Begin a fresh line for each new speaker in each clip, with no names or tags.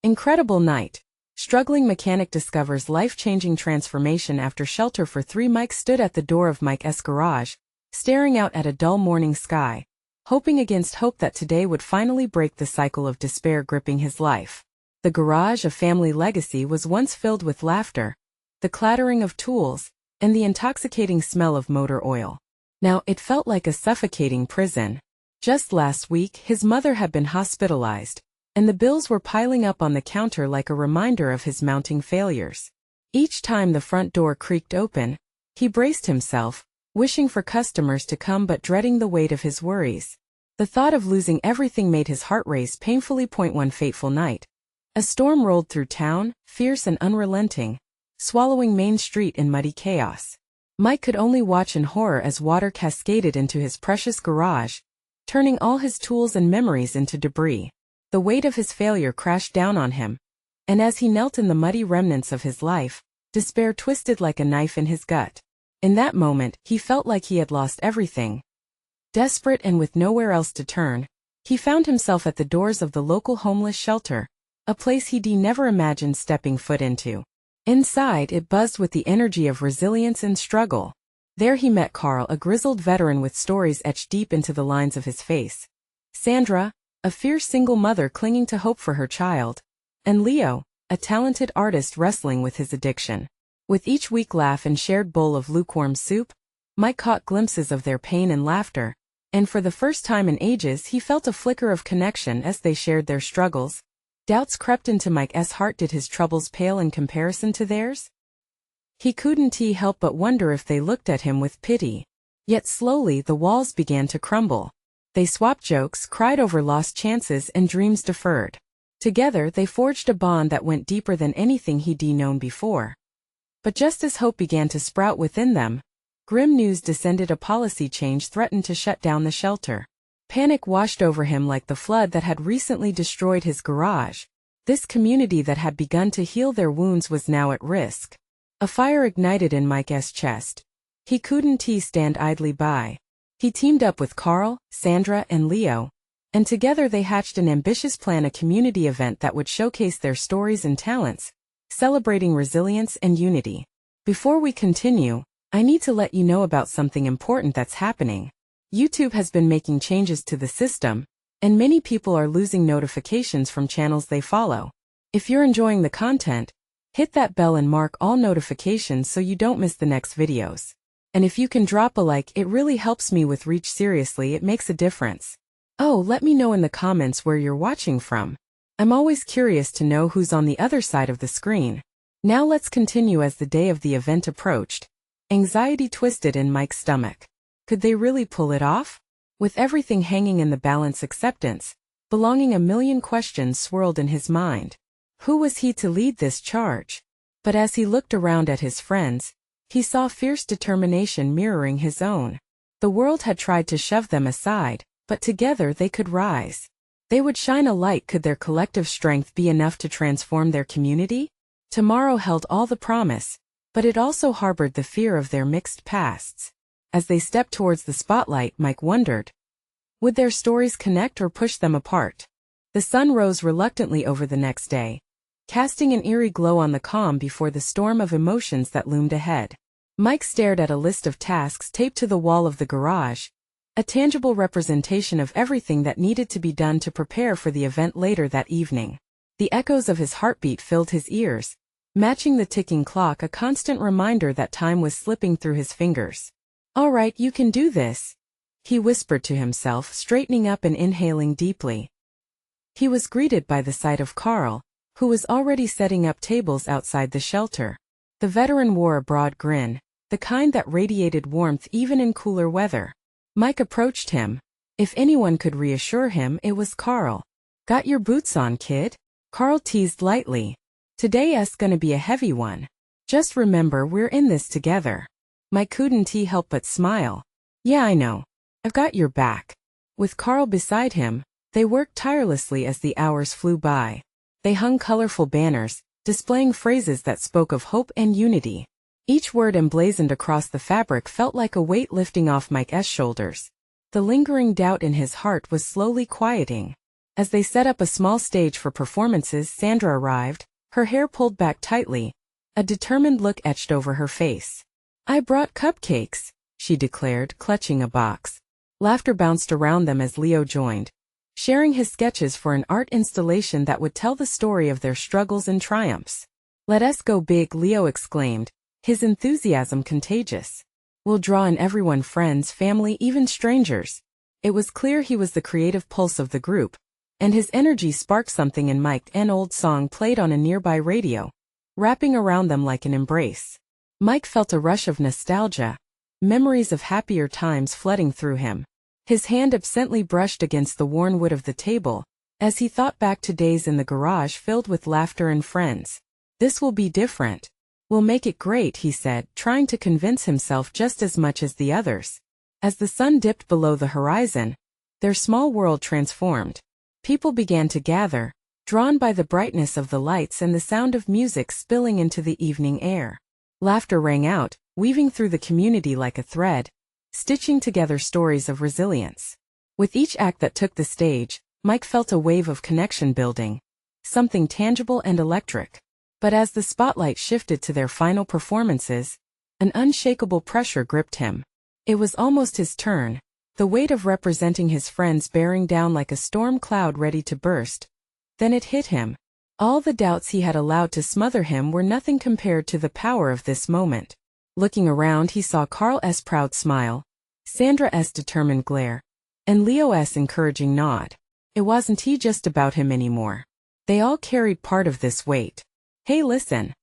Incredible night. Struggling mechanic discovers life-changing transformation after shelter for 3. Mike stood at the door of Mike's garage, staring out at a dull morning sky, hoping against hope that today would finally break the cycle of despair gripping his life. The garage, a family legacy, was once filled with laughter, the clattering of tools, and the intoxicating smell of motor oil. Now it felt like a suffocating prison. Just last week, his mother had been hospitalized, and the bills were piling up on the counter like a reminder of his mounting failures. Each time the front door creaked open, he braced himself, wishing for customers to come but dreading the weight of his worries. The thought of losing everything made his heart race painfully. One fateful night, a storm rolled through town, fierce and unrelenting, swallowing Main Street in muddy chaos. Mike could only watch in horror as water cascaded into his precious garage, turning all his tools and memories into debris. The weight of his failure crashed down on him, and as he knelt in the muddy remnants of his life, despair twisted like a knife in his gut. In that moment, he felt like he had lost everything. Desperate and with nowhere else to turn, he found himself at the doors of the local homeless shelter, a place he'd never imagined stepping foot into. Inside, it buzzed with the energy of resilience and struggle. There he met Carl, a grizzled veteran with stories etched deep into the lines of his face. Sandra, a fierce single mother clinging to hope for her child. And Leo, a talented artist wrestling with his addiction. With each weak laugh and shared bowl of lukewarm soup, Mike caught glimpses of their pain and laughter, and for the first time in ages he felt a flicker of connection as they shared their struggles. Doubts crept into Mike's heart. Did his troubles pale in comparison to theirs? He couldn't help but wonder if they looked at him with pity. Yet slowly the walls began to crumble. They swapped jokes, cried over lost chances and dreams deferred. Together they forged a bond that went deeper than anything he'd known before. But just as hope began to sprout within them, grim news descended. A policy change threatened to shut down the shelter. Panic washed over him like the flood that had recently destroyed his garage. This community that had begun to heal their wounds was now at risk. A fire ignited in Mike's chest. He couldn't stand idly by. He teamed up with Carl, Sandra, and Leo, and together they hatched an ambitious plan, a community event that would showcase their stories and talents, celebrating resilience and unity. Before we continue, I need to let you know about something important that's happening. YouTube has been making changes to the system, and many people are losing notifications from channels they follow. If you're enjoying the content, hit that bell and mark all notifications so you don't miss the next videos. And if you can drop a like, it really helps me with reach. Seriously, it makes a difference. Oh, let me know in the comments where you're watching from. I'm always curious to know who's on the other side of the screen. Now let's continue. As the day of the event approached, anxiety twisted in Mike's stomach. Could they really pull it off? With everything hanging in the balance, acceptance, belonging, a million questions swirled in his mind. Who was he to lead this charge? But as he looked around at his friends, he saw fierce determination mirroring his own. The world had tried to shove them aside, but together they could rise. They would shine a light. Could their collective strength be enough to transform their community? Tomorrow held all the promise, but it also harbored the fear of their mixed pasts. As they stepped towards the spotlight, Mike wondered, would their stories connect or push them apart? The sun rose reluctantly over the next day, casting an eerie glow on the calm before the storm of emotions that loomed ahead. Mike stared at a list of tasks taped to the wall of the garage, a tangible representation of everything that needed to be done to prepare for the event later that evening. The echoes of his heartbeat filled his ears, matching the ticking clock, a constant reminder that time was slipping through his fingers. "All right, you can do this," he whispered to himself, straightening up and inhaling deeply. He was greeted by the sight of Carl, who was already setting up tables outside the shelter. The veteran wore a broad grin, the kind that radiated warmth even in cooler weather. Mike approached him. If anyone could reassure him, it was Carl. "Got your boots on, kid?" Carl teased lightly. "Today's gonna be a heavy one. Just remember, we're in this together." Mike couldn't help but smile. "Yeah, I know. I've got your back." With Carl beside him, they worked tirelessly as the hours flew by. They hung colorful banners, displaying phrases that spoke of hope and unity. Each word emblazoned across the fabric felt like a weight lifting off Mike's shoulders. The lingering doubt in his heart was slowly quieting. As they set up a small stage for performances, Sandra arrived, her hair pulled back tightly, a determined look etched over her face. "I brought cupcakes," she declared, clutching a box. Laughter bounced around them as Leo joined, sharing his sketches for an art installation that would tell the story of their struggles and triumphs. "Let us go big," Leo exclaimed, his enthusiasm contagious. "We'll draw in everyone, friends, family, even strangers." It was clear he was the creative pulse of the group, and his energy sparked something in Mike. An old song played on a nearby radio, wrapping around them like an embrace. Mike felt a rush of nostalgia, memories of happier times flooding through him. His hand absently brushed against the worn wood of the table, as he thought back to days in the garage filled with laughter and friends. "This will be different. We'll make it great," he said, trying to convince himself just as much as the others. As the sun dipped below the horizon, their small world transformed. People began to gather, drawn by the brightness of the lights and the sound of music spilling into the evening air. Laughter rang out, weaving through the community like a thread, stitching together stories of resilience. With each act that took the stage, Mike felt a wave of connection building, something tangible and electric. But as the spotlight shifted to their final performances, an unshakable pressure gripped him. It was almost his turn, the weight of representing his friends bearing down like a storm cloud ready to burst. Then it hit him. All the doubts he had allowed to smother him were nothing compared to the power of this moment. Looking around, he saw Carl's proud smile, Sandra's determined glare, and Leo's encouraging nod. It wasn't just about him anymore. They all carried part of this weight. "Hey, listen!"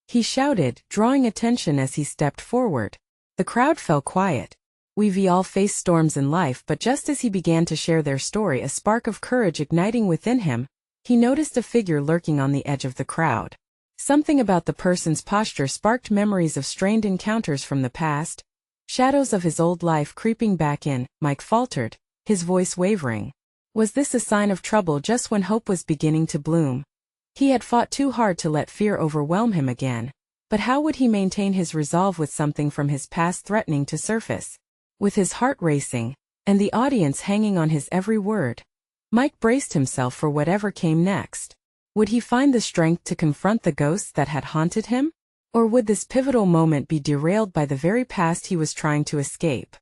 he shouted, drawing attention as he stepped forward. The crowd fell quiet. We've all faced storms in life, but just as he began to share their story, a spark of courage igniting within him, he noticed a figure lurking on the edge of the crowd. Something about the person's posture sparked memories of strained encounters from the past, shadows of his old life creeping back in. Mike faltered, his voice wavering. Was this a sign of trouble just when hope was beginning to bloom? He had fought too hard to let fear overwhelm him again, but how would he maintain his resolve with something from his past threatening to surface? With his heart racing, and the audience hanging on his every word, Mike braced himself for whatever came next. Would he find the strength to confront the ghosts that had haunted him? Or would this pivotal moment be derailed by the very past he was trying to escape?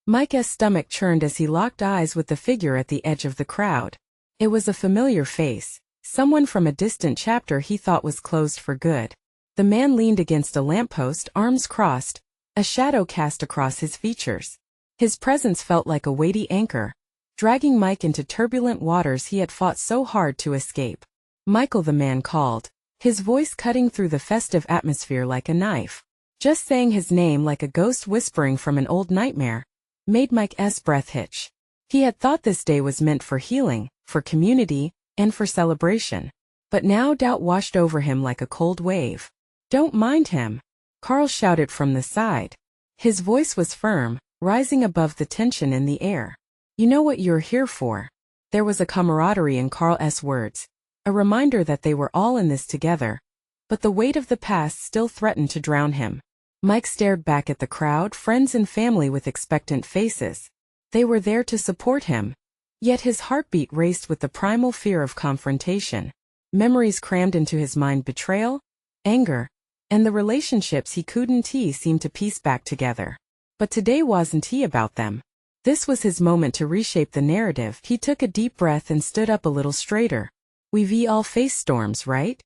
Mike's stomach churned as he locked eyes with the figure at the edge of the crowd. It was a familiar face, someone from a distant chapter he thought was closed for good. The man leaned against a lamppost, arms crossed, a shadow cast across his features. His presence felt like a weighty anchor, dragging Mike into turbulent waters he had fought so hard to escape. "Michael," the man called, his voice cutting through the festive atmosphere like a knife. Just saying his name, like a ghost whispering from an old nightmare, made Mike's breath hitch. He had thought this day was meant for healing, for community, and for celebration. But now doubt washed over him like a cold wave. "Don't mind him," Carl shouted from the side. His voice was firm, rising above the tension in the air. "You know what you're here for." There was a camaraderie in Carl's words, a reminder that they were all in this together. But the weight of the past still threatened to drown him. Mike stared back at the crowd, friends and family with expectant faces. They were there to support him. Yet his heartbeat raced with the primal fear of confrontation. Memories crammed into his mind, betrayal, anger, and the relationships he couldn't seem to piece back together. But today wasn't about them. This was his moment to reshape the narrative. He took a deep breath and stood up a little straighter. "We've all faced storms, right?"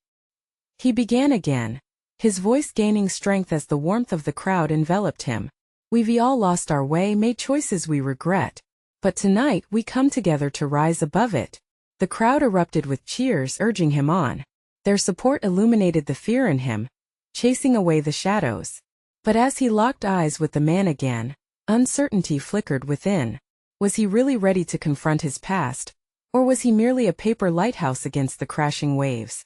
he began again, his voice gaining strength as the warmth of the crowd enveloped him. "We've all lost our way, made choices we regret. But tonight we come together to rise above it." The crowd erupted with cheers, urging him on. Their support illuminated the fear in him, chasing away the shadows. But as he locked eyes with the man again, uncertainty flickered within. Was he really ready to confront his past, or was he merely a paper lighthouse against the crashing waves?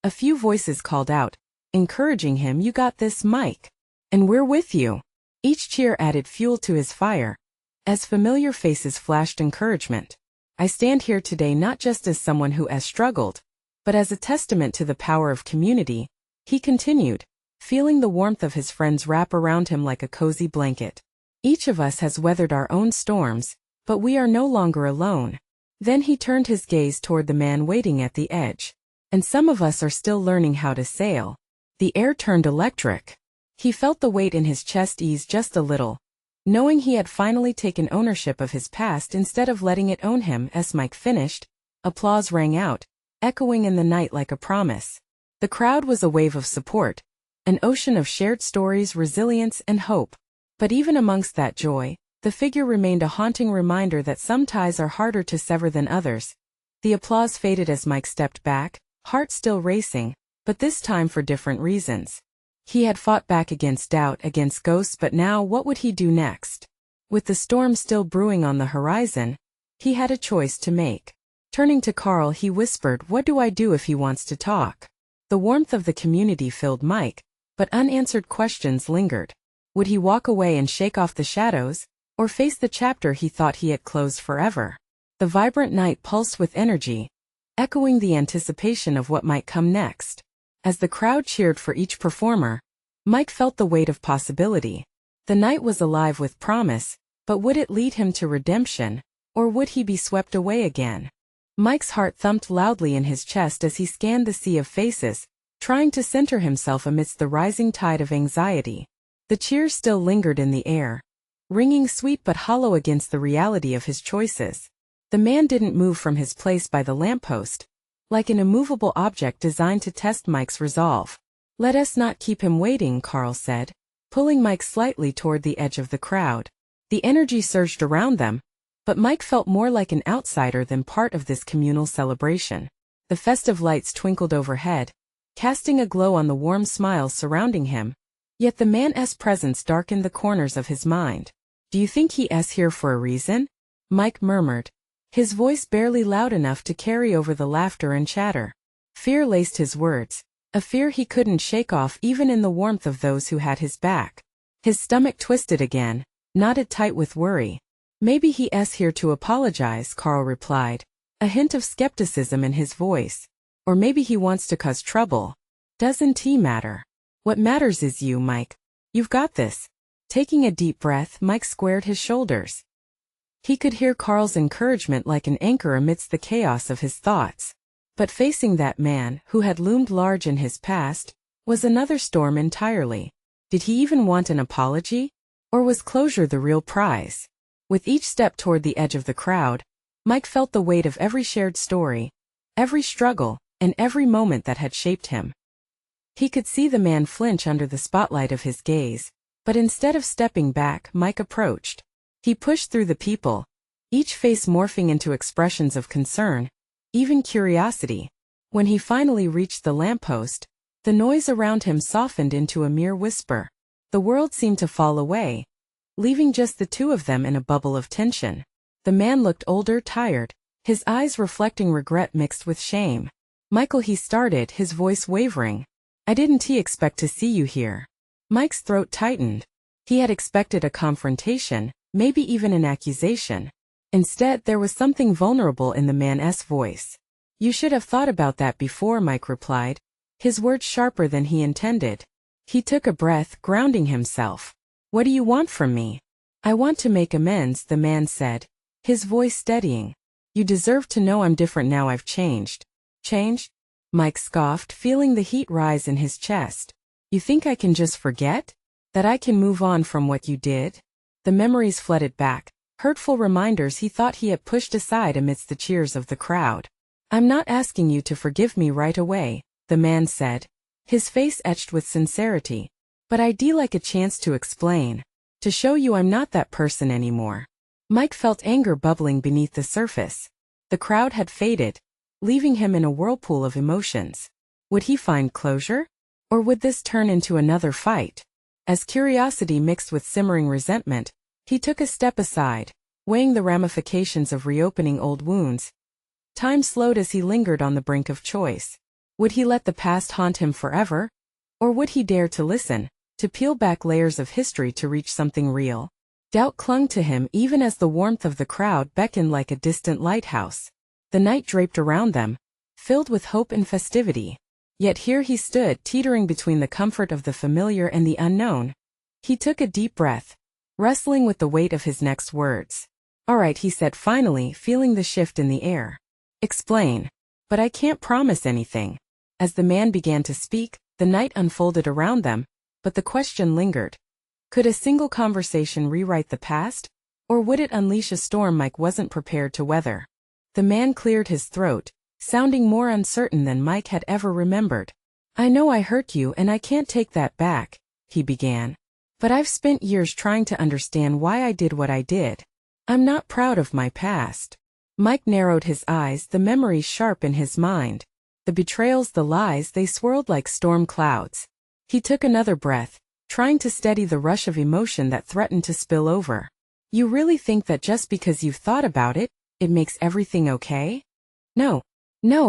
A few voices called out, encouraging him. "You got this, Mike. And we're with you." Each cheer added fuel to his fire, as familiar faces flashed encouragement. "I stand here today not just as someone who has struggled, but as a testament to the power of community," he continued, feeling the warmth of his friends wrap around him like a cozy blanket. "Each of us has weathered our own storms, but we are no longer alone." Then he turned his gaze toward the man waiting at the edge. And some of us are still learning how to sail. The air turned electric. He felt the weight in his chest ease just a little, knowing he had finally taken ownership of his past instead of letting it own him. As Mike finished, applause rang out, echoing in the night like a promise. The crowd was a wave of support, an ocean of shared stories, resilience, and hope. But even amongst that joy, the figure remained a haunting reminder that some ties are harder to sever than others. The applause faded as Mike stepped back, heart still racing, but this time for different reasons. He had fought back against doubt, against ghosts, but now what would he do next? With the storm still brewing on the horizon, he had a choice to make. Turning to Carl, he whispered, "What do I do if he wants to talk?" The warmth of the community filled Mike, but unanswered questions lingered. Would he walk away and shake off the shadows, or face the chapter he thought he had closed forever? The vibrant night pulsed with energy, echoing the anticipation of what might come next. As the crowd cheered for each performer, Mike felt the weight of possibility. The night was alive with promise, but would it lead him to redemption, or would he be swept away again? Mike's heart thumped loudly in his chest as he scanned the sea of faces, trying to center himself amidst the rising tide of anxiety. The cheers still lingered in the air, ringing sweet but hollow against the reality of his choices. The man didn't move from his place by the lamppost, like an immovable object designed to test Mike's resolve. "Let us not keep him waiting," Carl said, pulling Mike slightly toward the edge of the crowd. The energy surged around them, but Mike felt more like an outsider than part of this communal celebration. The festive lights twinkled overhead, casting a glow on the warm smiles surrounding him, yet the man's presence darkened the corners of his mind. "Do you think he's here for a reason?" Mike murmured, his voice barely loud enough to carry over the laughter and chatter. Fear laced his words, a fear he couldn't shake off even in the warmth of those who had his back. His stomach twisted again, knotted tight with worry. "Maybe he's here to apologize," Carl replied, a hint of skepticism in his voice. "Or maybe he wants to cause trouble. Doesn't he matter? What matters is you, Mike. You've got this." Taking a deep breath, Mike squared his shoulders. He could hear Carl's encouragement like an anchor amidst the chaos of his thoughts. But facing that man, who had loomed large in his past, was another storm entirely. Did he even want an apology? Or was closure the real prize? With each step toward the edge of the crowd, Mike felt the weight of every shared story, every struggle, and every moment that had shaped him. He could see the man flinch under the spotlight of his gaze, but instead of stepping back, Mike approached. He pushed through the people, each face morphing into expressions of concern, even curiosity. When he finally reached the lamppost, the noise around him softened into a mere whisper. The world seemed to fall away, leaving just the two of them in a bubble of tension. The man looked older, tired, his eyes reflecting regret mixed with shame. "Michael," he started, his voice wavering. "I didn't expect to see you here." Mike's throat tightened. He had expected a confrontation, maybe even an accusation. Instead, there was something vulnerable in the man's voice. "You should have thought about that before," Mike replied, his words sharper than he intended. He took a breath, grounding himself. "What do you want from me?" "I want to make amends," the man said, his voice steadying. "You deserve to know I'm different now. I've changed." "Changed?" Mike scoffed, feeling the heat rise in his chest. "You think I can just forget? That I can move on from what you did?" The memories flooded back, hurtful reminders he thought he had pushed aside amidst the cheers of the crowd. "I'm not asking you to forgive me right away," the man said, his face etched with sincerity. "But I'd like a chance to explain, to show you I'm not that person anymore." Mike felt anger bubbling beneath the surface. The crowd had faded, leaving him in a whirlpool of emotions. Would he find closure? Or would this turn into another fight? As curiosity mixed with simmering resentment, he took a step aside, weighing the ramifications of reopening old wounds. Time slowed as he lingered on the brink of choice. Would he let the past haunt him forever? Or would he dare to listen, to peel back layers of history to reach something real? Doubt clung to him even as the warmth of the crowd beckoned like a distant lighthouse. The night draped around them, filled with hope and festivity. Yet here he stood, teetering between the comfort of the familiar and the unknown. He took a deep breath, wrestling with the weight of his next words. All right, he said finally, feeling the shift in the air. Explain. But I can't promise anything. As the man began to speak, the night unfolded around them, but the question lingered. Could a single conversation rewrite the past? Or would it unleash a storm Mike wasn't prepared to weather? The man cleared his throat, sounding more uncertain than Mike had ever remembered. I know I hurt you and I can't take that back, he began. But I've spent years trying to understand why I did what I did. I'm not proud of my past. Mike narrowed his eyes, the memories sharp in his mind. The betrayals, the lies, they swirled like storm clouds. He took another breath, trying to steady the rush of emotion that threatened to spill over. You really think that just because you've thought about it, it makes everything okay? No,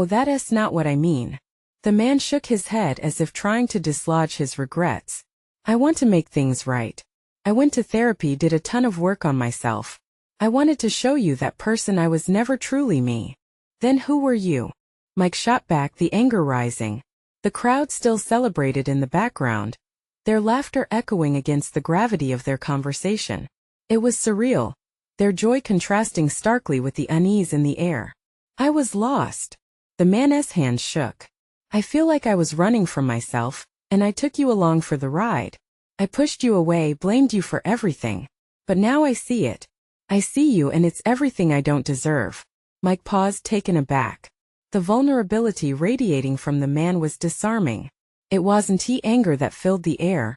that's not what I mean. The man shook his head as if trying to dislodge his regrets. I want to make things right. I went to therapy, did a ton of work on myself. I wanted to show you that person I was never truly me. Then who were you? Mike shot back, the anger rising. The crowd still celebrated in the background, their laughter echoing against the gravity of their conversation. It was surreal, their joy contrasting starkly with the unease in the air. I was lost. The man's hand shook. I feel like I was running from myself, and I took you along for the ride. I pushed you away, blamed you for everything. But now I see it. I see you and it's everything I don't deserve. Mike paused, taken aback. The vulnerability radiating from the man was disarming. It wasn't anger that filled the air,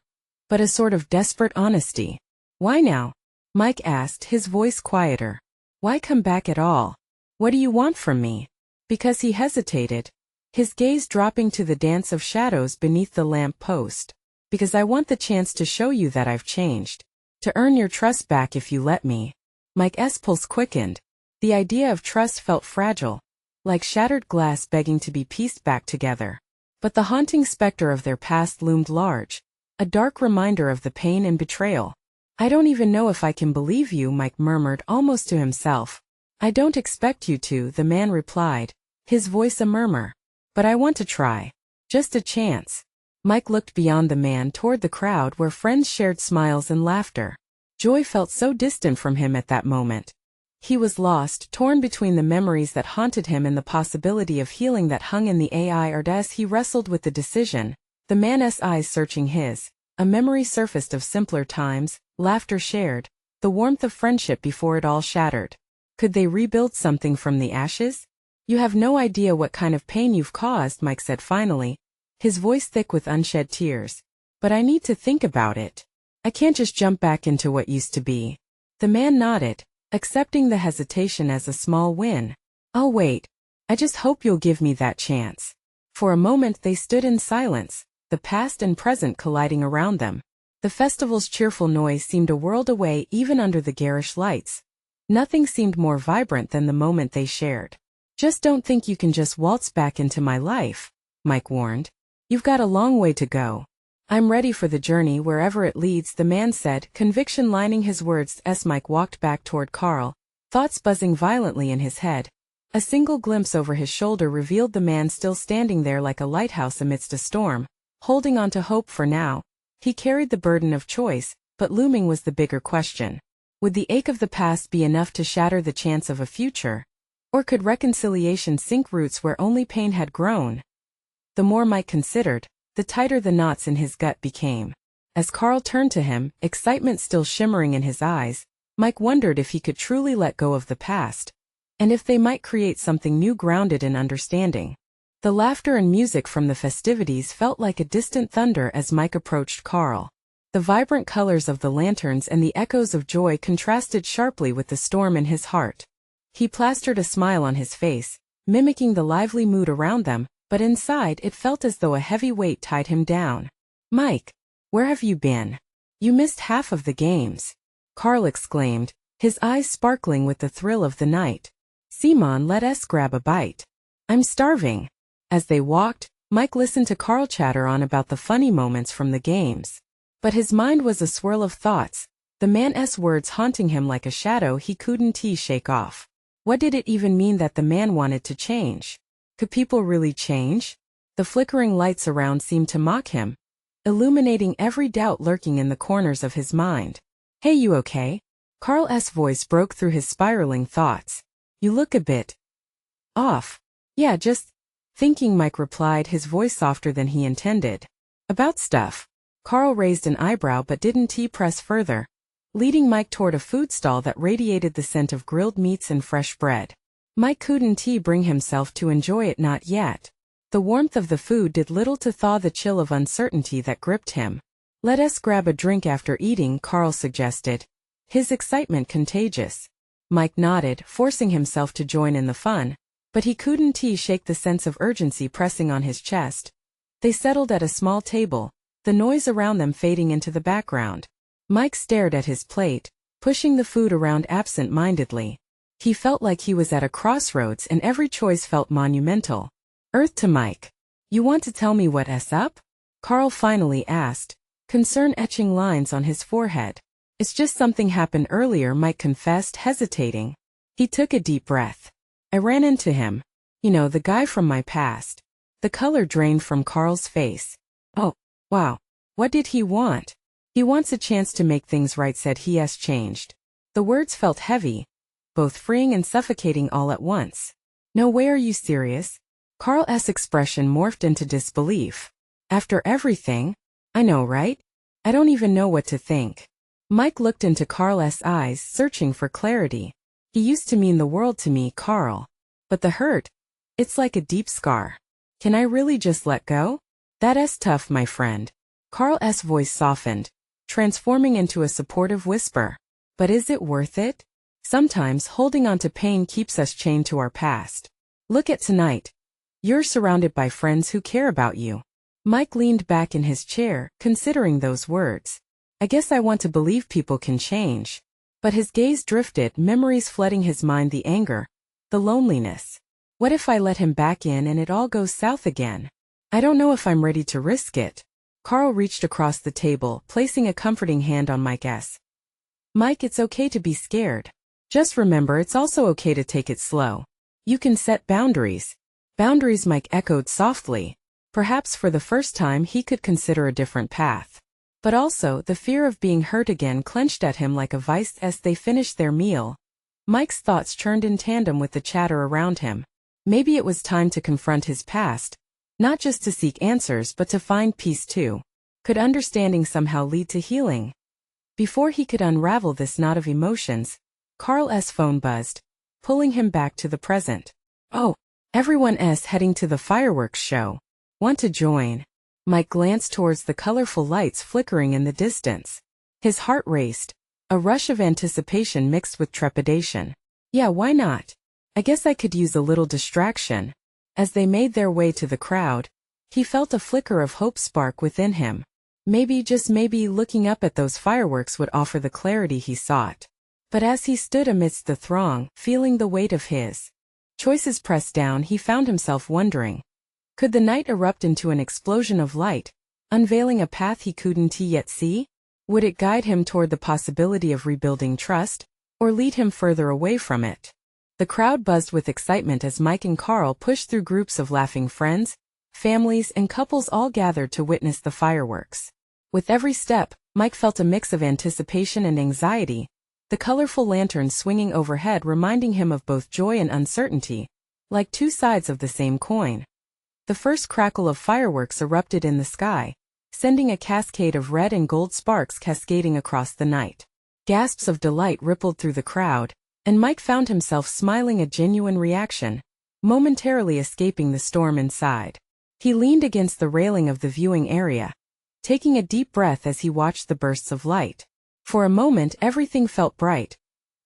but a sort of desperate honesty. Why now? Mike asked, his voice quieter. Why come back at all? What do you want from me? Because he hesitated, his gaze dropping to the dance of shadows beneath the lamp post. Because I want the chance to show you that I've changed. To earn your trust back if you let me. Mike's pulse quickened. The idea of trust felt fragile, like shattered glass begging to be pieced back together. But the haunting specter of their past loomed large, a dark reminder of the pain and betrayal. I don't even know if I can believe you, Mike murmured almost to himself. I don't expect you to, the man replied, his voice a murmur. But I want to try. Just a chance. Mike looked beyond the man toward the crowd where friends shared smiles and laughter. Joy felt so distant from him at that moment. He was lost, torn between the memories that haunted him and the possibility of healing that hung in the air. As he wrestled with the decision, the man's eyes searching his, a memory surfaced of simpler times, laughter shared, the warmth of friendship before it all shattered. Could they rebuild something from the ashes? You have no idea what kind of pain you've caused, Mike said finally, his voice thick with unshed tears. But I need to think about it. I can't just jump back into what used to be. The man nodded, accepting the hesitation as a small win. I'll wait. I just hope you'll give me that chance. For a moment they stood in silence, the past and present colliding around them. The festival's cheerful noise seemed a world away even under the garish lights. Nothing seemed more vibrant than the moment they shared. Just don't think you can just waltz back into my life, Mike warned. You've got a long way to go. I'm ready for the journey wherever it leads, the man said, conviction lining his words as Mike walked back toward Carl, thoughts buzzing violently in his head. A single glimpse over his shoulder revealed the man still standing there like a lighthouse amidst a storm, holding on to hope for now. He carried the burden of choice, but looming was the bigger question. Would the ache of the past be enough to shatter the chance of a future? Or could reconciliation sink roots where only pain had grown? The more Mike considered, the tighter the knots in his gut became. As Carl turned to him, excitement still shimmering in his eyes, Mike wondered if he could truly let go of the past, and if they might create something new grounded in understanding. The laughter and music from the festivities felt like a distant thunder as Mike approached Carl. The vibrant colors of the lanterns and the echoes of joy contrasted sharply with the storm in his heart. He plastered a smile on his face, mimicking the lively mood around them, but inside it felt as though a heavy weight tied him down. Mike, where have you been? You missed half of the games, Carl exclaimed, his eyes sparkling with the thrill of the night. Simon, let us grab a bite. I'm starving. As they walked, Mike listened to Carl chatter on about the funny moments from the games. But his mind was a swirl of thoughts, the man's words haunting him like a shadow he couldn't shake off. What did it even mean that the man wanted to change? Could people really change? The flickering lights around seemed to mock him, illuminating every doubt lurking in the corners of his mind. Hey, you okay? Carl's voice broke through his spiraling thoughts. You look a bit off. Yeah, just thinking, Mike replied, his voice softer than he intended. About stuff. Carl raised an eyebrow but didn't press further, leading Mike toward a food stall that radiated the scent of grilled meats and fresh bread. Mike couldn't bring himself to enjoy it, not yet. The warmth of the food did little to thaw the chill of uncertainty that gripped him. Let us grab a drink after eating, Carl suggested, his excitement contagious. Mike nodded, forcing himself to join in the fun, but he couldn't shake the sense of urgency pressing on his chest. They settled at a small table, the noise around them fading into the background. Mike stared at his plate, pushing the food around absent-mindedly. He felt like he was at a crossroads and every choice felt monumental. Earth to Mike. You want to tell me what's up? Carl finally asked, concern etching lines on his forehead. It's just something happened earlier, Mike confessed, hesitating. He took a deep breath. I ran into him. You know, the guy from my past. The color drained from Carl's face. Oh, wow. What did he want? He wants a chance to make things right, said he. Has changed. The words felt heavy, both freeing and suffocating all at once. No way, are you serious? Carl's expression morphed into disbelief. After everything? I know, right? I don't even know what to think. Mike looked into Carl's eyes, searching for clarity. He used to mean the world to me, Carl. But the hurt? It's like a deep scar. Can I really just let go? That's tough, my friend. Carl's voice softened, transforming into a supportive whisper. But is it worth it? Sometimes holding on to pain keeps us chained to our past. Look at tonight. You're surrounded by friends who care about you. Mike leaned back in his chair, considering those words. I guess I want to believe people can change. But his gaze drifted, memories flooding his mind, the anger, the loneliness. What if I let him back in and it all goes south again? I don't know if I'm ready to risk it. Carl reached across the table, placing a comforting hand on Mike's. Mike, it's okay to be scared. Just remember, it's also okay to take it slow. You can set boundaries. Boundaries, Mike echoed softly. Perhaps for the first time he could consider a different path. But also, the fear of being hurt again clenched at him like a vice. As they finished their meal, Mike's thoughts churned in tandem with the chatter around him. Maybe it was time to confront his past, not just to seek answers but to find peace too. Could understanding somehow lead to healing? Before he could unravel this knot of emotions, Carl's phone buzzed, pulling him back to the present. Oh, everyone's heading to the fireworks show. Want to join? Mike glanced towards the colorful lights flickering in the distance. His heart raced, a rush of anticipation mixed with trepidation. Yeah, why not? I guess I could use a little distraction. As they made their way to the crowd, he felt a flicker of hope spark within him. Maybe, just maybe, looking up at those fireworks would offer the clarity he sought. But as he stood amidst the throng, feeling the weight of his choices pressed down, he found himself wondering, could the night erupt into an explosion of light, unveiling a path he couldn't yet see? Would it guide him toward the possibility of rebuilding trust, or lead him further away from it? The crowd buzzed with excitement as Mike and Carl pushed through, groups of laughing friends, families, and couples all gathered to witness the fireworks. With every step, Mike felt a mix of anticipation and anxiety, the colorful lanterns swinging overhead reminding him of both joy and uncertainty, like two sides of the same coin. The first crackle of fireworks erupted in the sky, sending a cascade of red and gold sparks cascading across the night. Gasps of delight rippled through the crowd, and Mike found himself smiling, a genuine reaction, momentarily escaping the storm inside. He leaned against the railing of the viewing area, taking a deep breath as he watched the bursts of light. For a moment everything felt bright,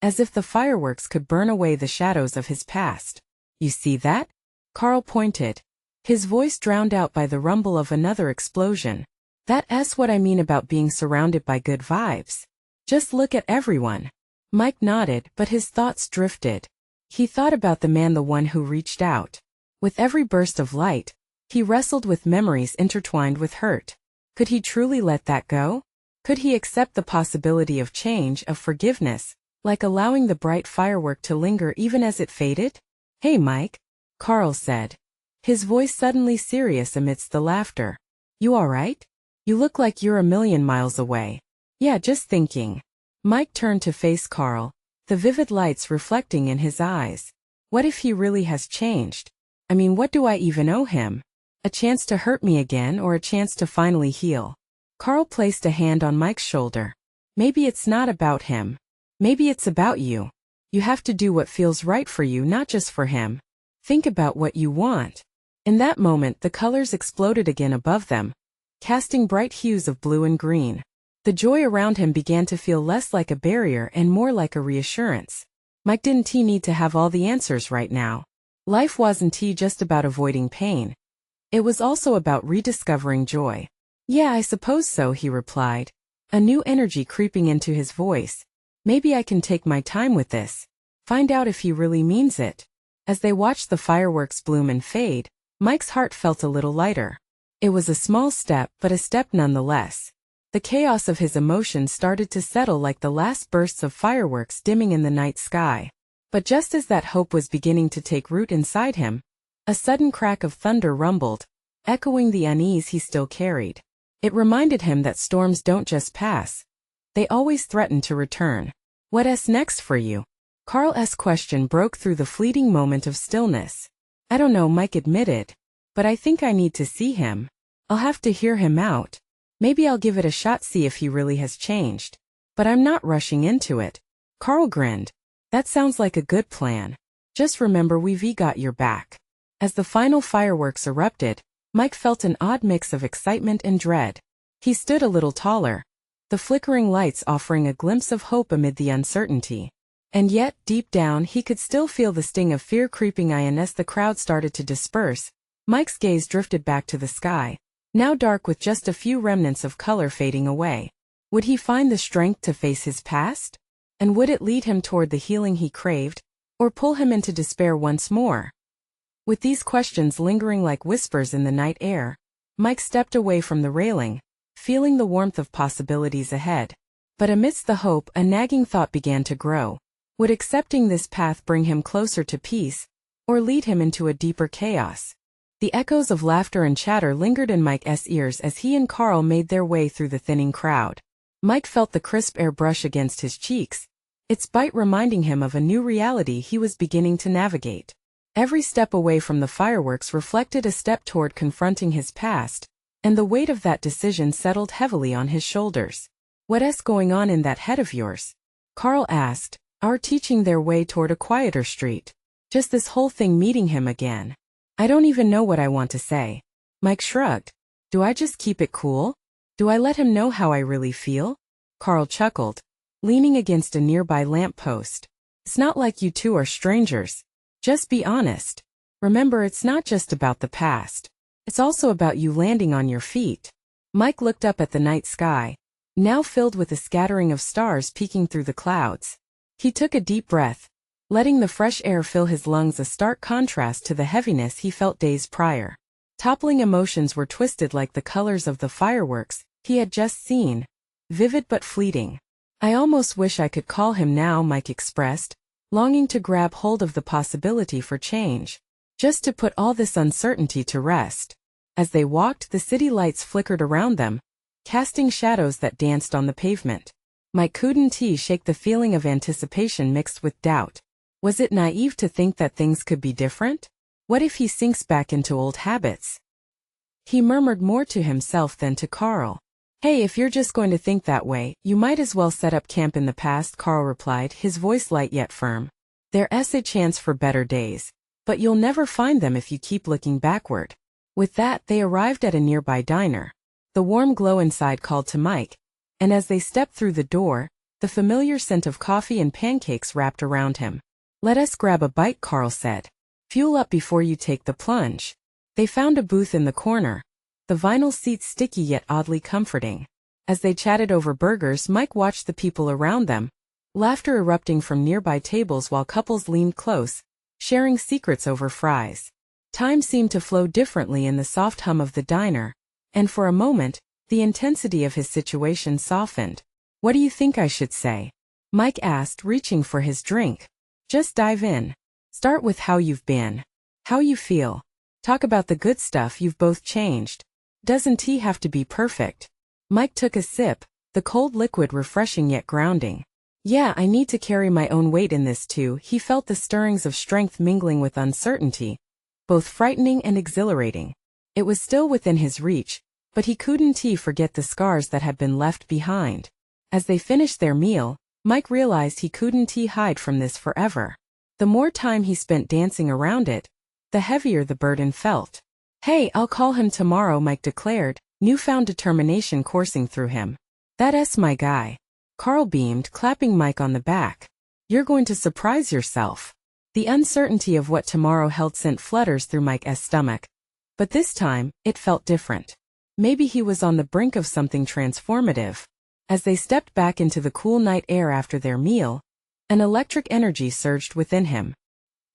as if the fireworks could burn away the shadows of his past. You see that? Carl pointed, his voice drowned out by the rumble of another explosion. That's what I mean about being surrounded by good vibes. Just look at everyone. Mike nodded, but his thoughts drifted. He thought about the man, the one who reached out. With every burst of light, he wrestled with memories intertwined with hurt. Could he truly let that go? Could he accept the possibility of change, of forgiveness, like allowing the bright firework to linger even as it faded? Hey Mike, Carl said, his voice suddenly serious amidst the laughter. You all right? You look like you're a million miles away. Yeah, just thinking. Mike turned to face Carl, the vivid lights reflecting in his eyes. What if he really has changed? I mean, what do I even owe him? A chance to hurt me again or a chance to finally heal? Carl placed a hand on Mike's shoulder. Maybe it's not about him. Maybe it's about you. You have to do what feels right for you, not just for him. Think about what you want. In that moment, the colors exploded again above them, casting bright hues of blue and green. The joy around him began to feel less like a barrier and more like a reassurance. Mike didn't need to have all the answers right now. Life wasn't just about avoiding pain. It was also about rediscovering joy. Yeah, I suppose so, he replied, a new energy creeping into his voice. Maybe I can take my time with this. Find out if he really means it. As they watched the fireworks bloom and fade, Mike's heart felt a little lighter. It was a small step, but a step nonetheless. The chaos of his emotions started to settle like the last bursts of fireworks dimming in the night sky. But just as that hope was beginning to take root inside him, a sudden crack of thunder rumbled, echoing the unease he still carried. It reminded him that storms don't just pass. They always threaten to return. What's next for you? Carl's question broke through the fleeting moment of stillness. I don't know, Mike admitted. But I think I need to see him. I'll have to hear him out. Maybe I'll give it a shot, see if he really has changed. But I'm not rushing into it. Carl grinned. That sounds like a good plan. Just remember, we've got your back. As the final fireworks erupted, Mike felt an odd mix of excitement and dread. He stood a little taller, the flickering lights offering a glimpse of hope amid the uncertainty. And yet, deep down, he could still feel the sting of fear creeping in. As the crowd started to disperse, Mike's gaze drifted back to the sky, now dark with just a few remnants of color fading away. Would he find the strength to face his past? And would it lead him toward the healing he craved, or pull him into despair once more? With these questions lingering like whispers in the night air, Mike stepped away from the railing, feeling the warmth of possibilities ahead. But amidst the hope, a nagging thought began to grow. Would accepting this path bring him closer to peace, or lead him into a deeper chaos? The echoes of laughter and chatter lingered in Mike's ears as he and Carl made their way through the thinning crowd. Mike felt the crisp air brush against his cheeks, its bite reminding him of a new reality he was beginning to navigate. Every step away from the fireworks reflected a step toward confronting his past, and the weight of that decision settled heavily on his shoulders. What's going on in that head of yours? Carl asked, teaching their way toward a quieter street. Just this whole thing meeting him again. I don't even know what I want to say. Mike shrugged. Do I just keep it cool? Do I let him know how I really feel? Carl chuckled, leaning against a nearby lamppost. It's not like you two are strangers. Just be honest. Remember, it's not just about the past. It's also about you landing on your feet. Mike looked up at the night sky, now filled with a scattering of stars peeking through the clouds. He took a deep breath, letting the fresh air fill his lungs, a stark contrast to the heaviness he felt days prior. Toppling emotions were twisted like the colors of the fireworks he had just seen, vivid but fleeting. I almost wish I could call him now, Mike expressed, longing to grab hold of the possibility for change, just to put all this uncertainty to rest. As they walked, the city lights flickered around them, casting shadows that danced on the pavement. Mike couldn't shake the feeling of anticipation mixed with doubt. Was it naive to think that things could be different? What if he sinks back into old habits? He murmured more to himself than to Carl. Hey, if you're just going to think that way, you might as well set up camp in the past, Carl replied, his voice light yet firm. There's a chance for better days, but you'll never find them if you keep looking backward. With that, they arrived at a nearby diner. The warm glow inside called to Mike, and as they stepped through the door, the familiar scent of coffee and pancakes wrapped around him. Let us grab a bite, Carl said. Fuel up before you take the plunge. They found a booth in the corner, the vinyl seats sticky yet oddly comforting. As they chatted over burgers, Mike watched the people around them, laughter erupting from nearby tables while couples leaned close, sharing secrets over fries. Time seemed to flow differently in the soft hum of the diner, and for a moment, the intensity of his situation softened. What do you think I should say? Mike asked, reaching for his drink. Just dive in. Start with how you've been. How you feel. Talk about the good stuff you've both changed. Doesn't tea have to be perfect? Mike took a sip, the cold liquid refreshing yet grounding. Yeah, I need to carry my own weight in this too. He felt the stirrings of strength mingling with uncertainty, both frightening and exhilarating. It was still within his reach, but he couldn't forget the scars that had been left behind. As they finished their meal, Mike realized he couldn't hide from this forever. The more time he spent dancing around it, the heavier the burden felt. Hey, I'll call him tomorrow, Mike declared, newfound determination coursing through him. That's my guy. Carl beamed, clapping Mike on the back. You're going to surprise yourself. The uncertainty of what tomorrow held sent flutters through Mike's stomach. But this time, it felt different. Maybe he was on the brink of something transformative. As they stepped back into the cool night air after their meal, an electric energy surged within him.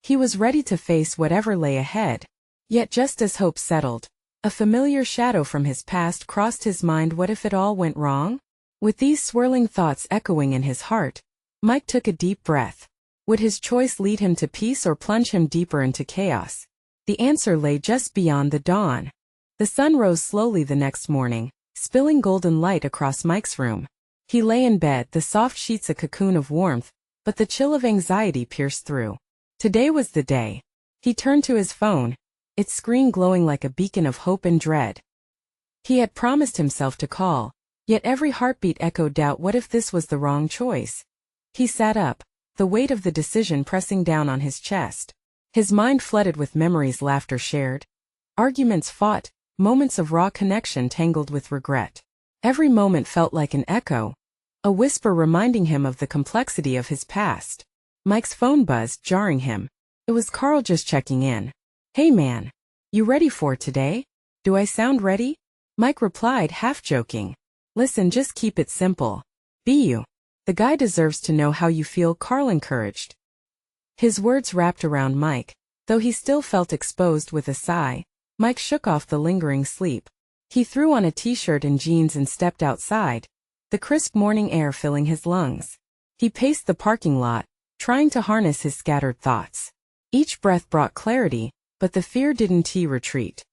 He was ready to face whatever lay ahead. Yet just as hope settled, a familiar shadow from his past crossed his mind. What if it all went wrong? With these swirling thoughts echoing in his heart, Mike took a deep breath. Would his choice lead him to peace or plunge him deeper into chaos? The answer lay just beyond the dawn. The sun rose slowly the next morning, spilling golden light across Mike's room. He lay in bed, the soft sheets a cocoon of warmth, but the chill of anxiety pierced through. Today was the day. He turned to his phone, its screen glowing like a beacon of hope and dread. He had promised himself to call, yet every heartbeat echoed doubt. What if this was the wrong choice? He sat up, the weight of the decision pressing down on his chest. His mind flooded with memories, laughter shared, arguments fought, moments of raw connection tangled with regret. Every moment felt like an echo, a whisper reminding him of the complexity of his past. Mike's phone buzzed, jarring him. It was Carl, just checking in. Hey man, you ready for today? Do I sound ready? Mike replied, half joking. Listen, just keep it simple. Be you. The guy deserves to know how you feel, Carl encouraged. His words wrapped around Mike, though he still felt exposed. With a sigh, Mike shook off the lingering sleep. He threw on a t-shirt and jeans and stepped outside, the crisp morning air filling his lungs. He paced the parking lot, trying to harness his scattered thoughts. Each breath brought clarity, but the fear didn't retreat.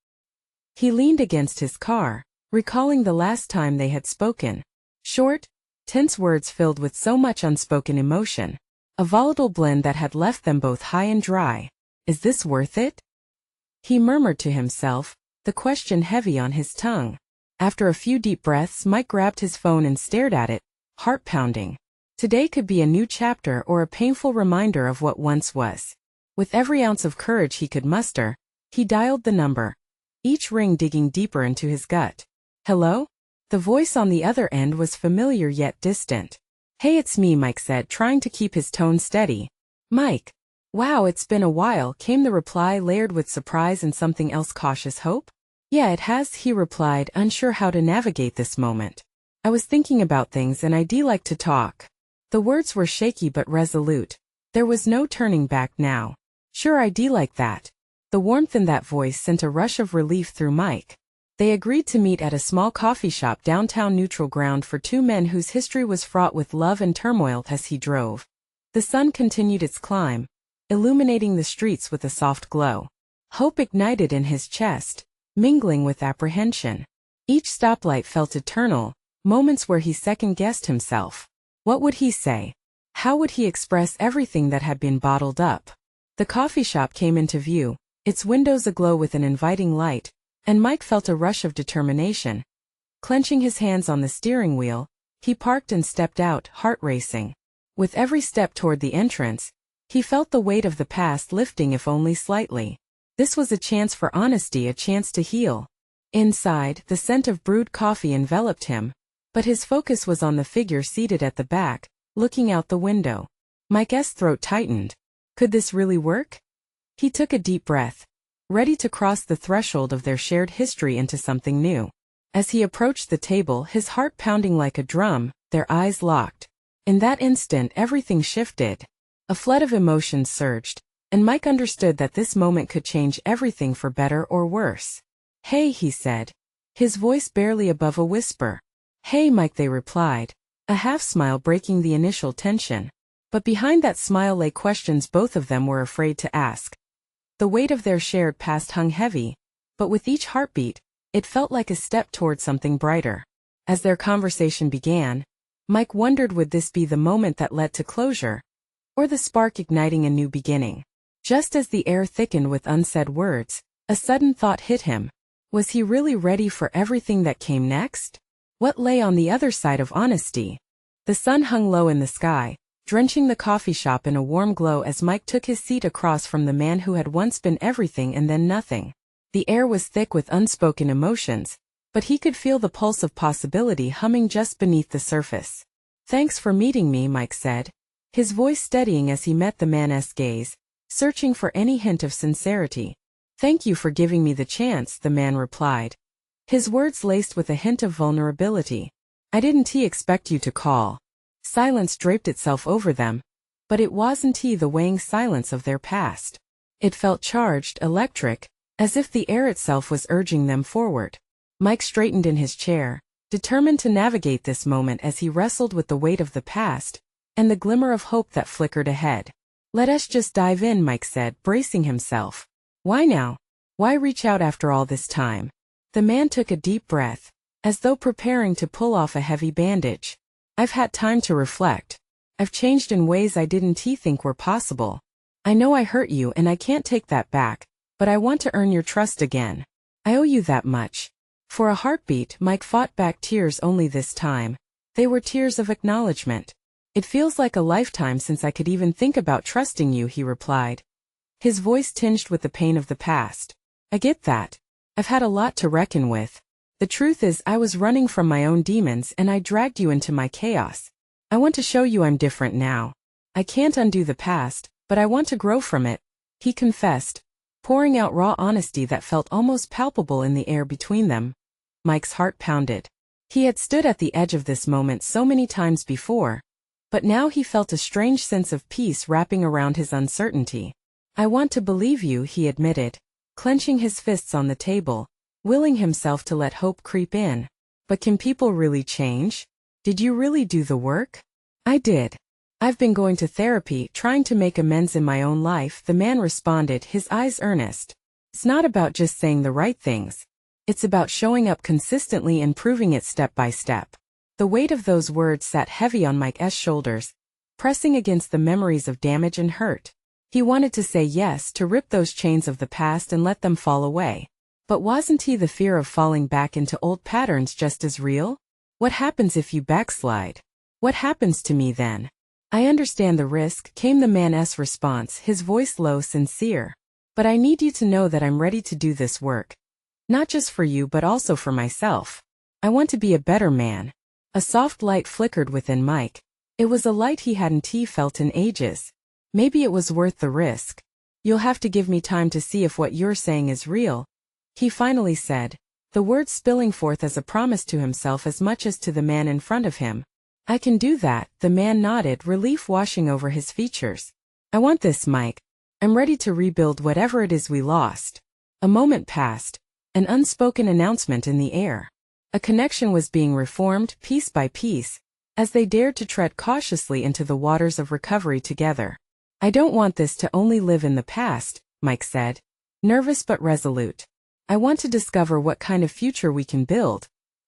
He leaned against his car, recalling the last time they had spoken. Short, tense words filled with so much unspoken emotion, a volatile blend that had left them both high and dry. Is this worth it? He murmured to himself, the question heavy on his tongue. After a few deep breaths, Mike grabbed his phone and stared at it, heart pounding. Today could be a new chapter or a painful reminder of what once was. With every ounce of courage he could muster, he dialed the number, each ring digging deeper into his gut. Hello? The voice on the other end was familiar yet distant. Hey, it's me, Mike said, trying to keep his tone steady. Mike. Wow, it's been a while, came the reply, layered with surprise and something else, cautious hope. Yeah, it has, he replied, unsure how to navigate this moment. I was thinking about things and I'd like to talk. The words were shaky but resolute. There was no turning back now. Sure, I'd like that. The warmth in that voice sent a rush of relief through Mike. They agreed to meet at a small coffee shop downtown, neutral ground for two men whose history was fraught with love and turmoil. As he drove, the sun continued its climb, illuminating the streets with a soft glow. Hope ignited in his chest, mingling with apprehension. Each stoplight felt eternal, moments where he second-guessed himself. What would he say? How would he express everything that had been bottled up? The coffee shop came into view, its windows aglow with an inviting light, and Mike felt a rush of determination. Clenching his hands on the steering wheel, he parked and stepped out, heart racing. With every step toward the entrance, he felt the weight of the past lifting, if only slightly. This was a chance for honesty, a chance to heal. Inside, the scent of brewed coffee enveloped him, but his focus was on the figure seated at the back, looking out the window. Mike's throat tightened. Could this really work? He took a deep breath, ready to cross the threshold of their shared history into something new. As he approached the table, his heart pounding like a drum, their eyes locked. In that instant, everything shifted. A flood of emotions surged, and Mike understood that this moment could change everything for better or worse. Hey, he said, his voice barely above a whisper. Hey, Mike, they replied, a half-smile breaking the initial tension. But behind that smile lay questions both of them were afraid to ask. The weight of their shared past hung heavy, but with each heartbeat, it felt like a step toward something brighter. As their conversation began, Mike wondered, would this be the moment that led to closure, or the spark igniting a new beginning? Just as the air thickened with unsaid words, a sudden thought hit him. Was he really ready for everything that came next? What lay on the other side of honesty? The sun hung low in the sky, drenching the coffee shop in a warm glow as Mike took his seat across from the man who had once been everything and then nothing. The air was thick with unspoken emotions, but he could feel the pulse of possibility humming just beneath the surface. "Thanks for meeting me," Mike said, his voice steadying as he met the man's gaze, searching for any hint of sincerity. "Thank you for giving me the chance," the man replied, his words laced with a hint of vulnerability. "I didn't expect you to call." Silence draped itself over them, but it wasn't the weighing silence of their past. It felt charged, electric, as if the air itself was urging them forward. Mike straightened in his chair, determined to navigate this moment as he wrestled with the weight of the past and the glimmer of hope that flickered ahead. "Let us just dive in," Mike said, bracing himself. "Why now? Why reach out after all this time?" The man took a deep breath, as though preparing to pull off a heavy bandage. "I've had time to reflect. I've changed in ways I didn't think were possible. I know I hurt you and I can't take that back, but I want to earn your trust again. I owe you that much." For a heartbeat, Mike fought back tears, only this time they were tears of acknowledgement. "It feels like a lifetime since I could even think about trusting you," he replied, his voice tinged with the pain of the past. "I get that. I've had a lot to reckon with. The truth is, I was running from my own demons and I dragged you into my chaos. I want to show you I'm different now. I can't undo the past, but I want to grow from it," he confessed, pouring out raw honesty that felt almost palpable in the air between them. Mike's heart pounded. He had stood at the edge of this moment so many times before, but now he felt a strange sense of peace wrapping around his uncertainty. "I want to believe you," he admitted, clenching his fists on the table, willing himself to let hope creep in. "But can people really change? Did you really do the work?" "I did. I've been going to therapy, trying to make amends in my own life," the man responded, his eyes earnest. "It's not about just saying the right things. It's about showing up consistently and proving it step by step." The weight of those words sat heavy on Mike's shoulders, pressing against the memories of damage and hurt. He wanted to say yes, to rip those chains of the past and let them fall away. But wasn't the fear of falling back into old patterns just as real? "What happens if you backslide? What happens to me then?" "I understand the risk," came the man's response, his voice low, sincere. "But I need you to know that I'm ready to do this work. Not just for you but also for myself. I want to be a better man." A soft light flickered within Mike. It was a light he hadn't felt in ages. "Maybe it was worth the risk. You'll have to give me time to see if what you're saying is real," he finally said, the words spilling forth as a promise to himself as much as to the man in front of him. "I can do that," the man nodded, relief washing over his features. "I want this, Mike. I'm ready to rebuild whatever it is we lost." A moment passed, an unspoken announcement in the air. A connection was being reformed, piece by piece, as they dared to tread cautiously into the waters of recovery together. "I don't want this to only live in the past," Mike said, nervous but resolute. "I want to discover what kind of future we can build,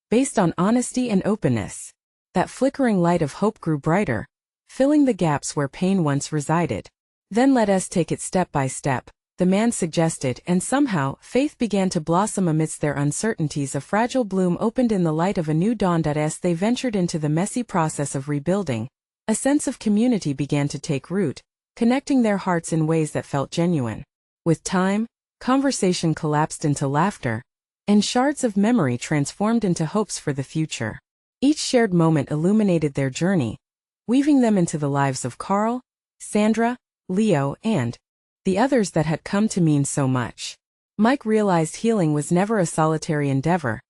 based on honesty and openness." That flickering light of hope grew brighter, filling the gaps where pain once resided. "Then let us take it step by step," the man suggested, and somehow, faith began to blossom amidst their uncertainties. A fragile bloom opened in the light of a new dawn. As they ventured into the messy process of rebuilding, a sense of community began to take root, connecting their hearts in ways that felt genuine. With time, conversation collapsed into laughter, and shards of memory transformed into hopes for the future. Each shared moment illuminated their journey, weaving them into the lives of Carl, Sandra, Leo, and the others that had come to mean so much. Mike realized healing was never a solitary endeavor.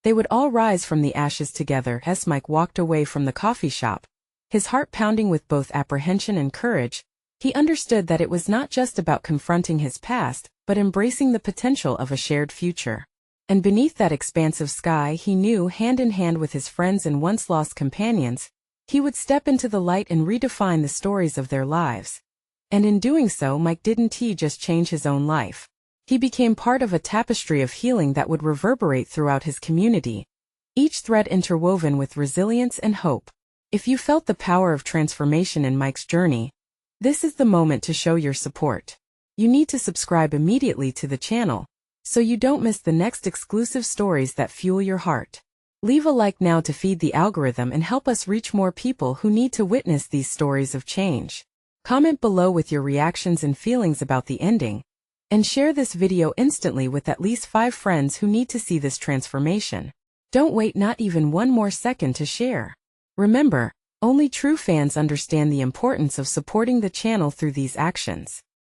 They would all rise from the ashes together. As Mike walked away from the coffee shop, his heart pounding with both apprehension and courage, he understood that it was not just about confronting his past, but embracing the potential of a shared future. And beneath that expansive sky, he knew, hand in hand with his friends and once lost companions, he would step into the light and redefine the stories of their lives. And in doing so, Mike didn't just change his own life. He became part of a tapestry of healing that would reverberate throughout his community, each thread interwoven with resilience and hope. If you felt the power of transformation in Mike's journey, this is the moment to show your support. You need to subscribe immediately to the channel, so you don't miss the next exclusive stories that fuel your heart. Leave a like now to feed the algorithm and help us reach more people who need to witness these stories of change. Comment below with your reactions and feelings about the ending, and share this video instantly with at least 5 friends who need to see this transformation. Don't wait not even one more second to share. Remember, only true fans understand the importance of supporting the channel through these actions.